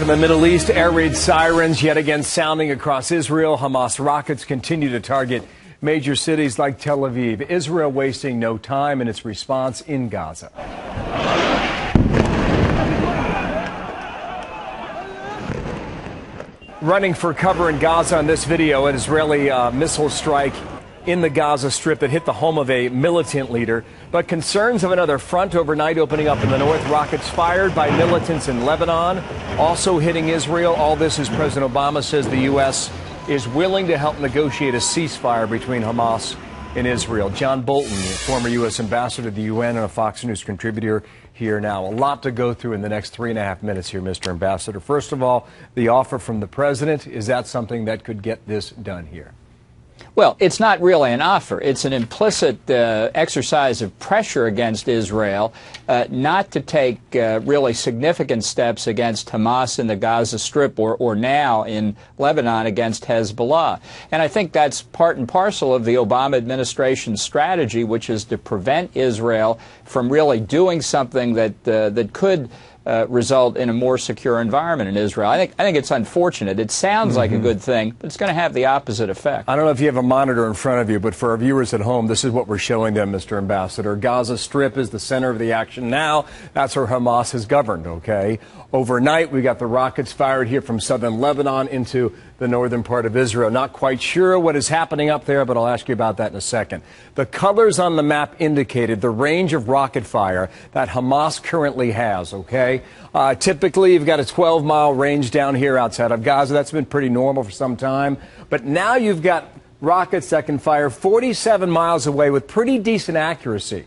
In the Middle East, air raid sirens yet again sounding across Israel. Hamas rockets continue to target major cities like Tel Aviv. Israel wasting no time in its response in Gaza. Running for cover in Gaza in this video, an Israeli missile strike in the Gaza Strip that hit the home of a militant leader. But concerns of another front overnight opening up in the north. Rockets fired by militants in Lebanon, also hitting Israel. All this as President Obama says the U.S. is willing to help negotiate a ceasefire between Hamas and Israel. John Bolton, former U.S. ambassador to the UN and a Fox News contributor here now. A lot to go through in the next 3.5 minutes here, Mr. Ambassador. First of all, the offer from the president, is that something that could get this done here? Well, it's not really an offer. It's an implicit exercise of pressure against Israel not to take really significant steps against Hamas in the Gaza Strip or now in Lebanon against Hezbollah. And I think that's part and parcel of the Obama administration's strategy, which is to prevent Israel from really doing something that could result in a more secure environment in Israel. I think it's unfortunate. It sounds like a good thing, but it's going to have the opposite effect. I don't know if you have a monitor in front of you, but for our viewers at home, this is what we're showing them, Mr. Ambassador. Gaza Strip is the center of the action now. That's where Hamas is governed, okay? Overnight, we got the rockets fired here from southern Lebanon into the northern part of Israel. Not quite sure what is happening up there, but I'll ask you about that in a second. The colors on the map indicated the range of rocket fire that Hamas currently has, okay? Typically, you've got a 12-mile range down here outside of Gaza. That's been pretty normal for some time. But now you've got rockets that can fire 47 miles away with pretty decent accuracy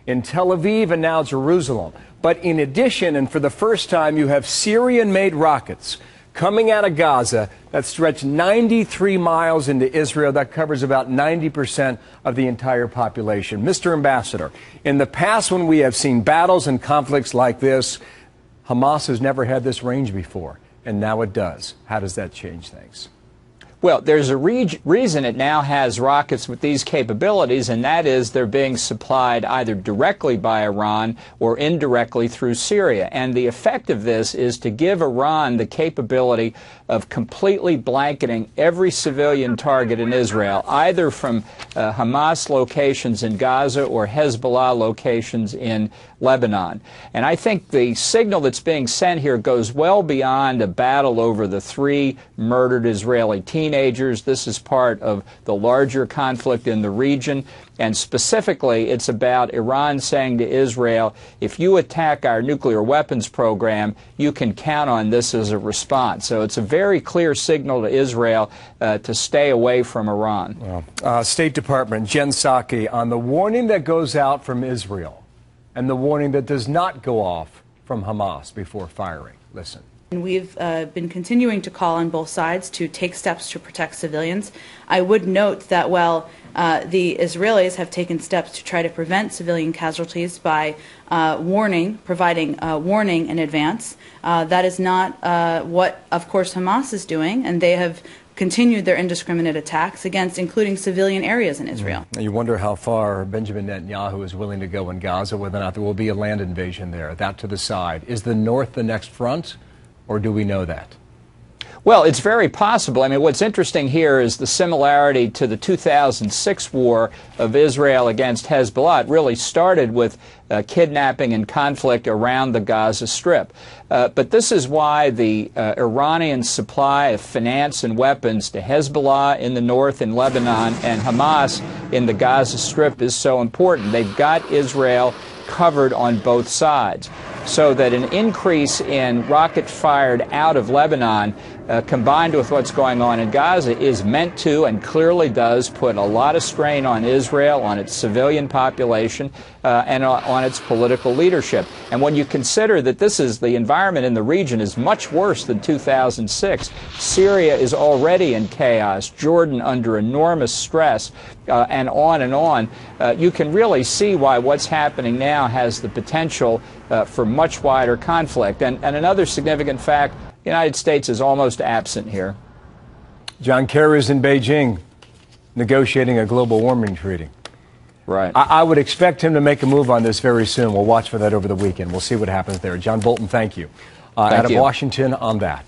in Tel Aviv and now Jerusalem. But in addition, and for the first time, you have Syrian-made rockets coming out of Gaza that stretch 93 miles into Israel. That covers about 90% of the entire population. Mr. Ambassador, in the past when we have seen battles and conflicts like this, Hamas has never had this range before, and now it does. How does that change things? Well, there's a reason it now has rockets with these capabilities, and that is they're being supplied either directly by Iran or indirectly through Syria. And the effect of this is to give Iran the capability of completely blanketing every civilian target in Israel, either from Hamas locations in Gaza or Hezbollah locations in Lebanon. And I think the signal that's being sent here goes well beyond a battle over the 3 murdered Israeli teenagers. This is part of the larger conflict in the region. And specifically, it's about Iran saying to Israel, if you attack our nuclear weapons program, you can count on this as a response. So it's a very clear signal to Israel to stay away from Iran. Well, State Department, Jen Psaki, on the warning that goes out from Israel and the warning that does not go off from Hamas before firing. Listen. We've been continuing to call on both sides to take steps to protect civilians. I would note that while the Israelis have taken steps to try to prevent civilian casualties by providing warning in advance, that is not what, of course, Hamas is doing, and they have continued their indiscriminate attacks against including civilian areas in Israel. You wonder how far Benjamin Netanyahu is willing to go in Gaza, whether or not there will be a land invasion there. That to the side. Is the north the next front? Or do we know that? Well, it's very possible. I mean, what's interesting here is the similarity to the 2006 war of Israel against Hezbollah. It really started with kidnapping and conflict around the Gaza Strip. But this is why the Iranian supply of finance and weapons to Hezbollah in the north in Lebanon and Hamas in the Gaza Strip is so important. They've got Israel covered on both sides, so that an increase in rocket fired out of Lebanon combined with what's going on in Gaza is meant to and clearly does put a lot of strain on Israel, on its civilian population, and on its political leadership. And when you consider that the environment in the region is much worse than 2006, Syria is already in chaos, Jordan under enormous stress, and on, you can really see why what's happening now has the potential for much wider conflict. And another significant fact, the United States is almost absent here. John Kerry is in Beijing negotiating a global warming treaty. Right. I would expect him to make a move on this very soon. We'll watch for that over the weekend. We'll see what happens there. John Bolton, thank you. out of you. Washington on that.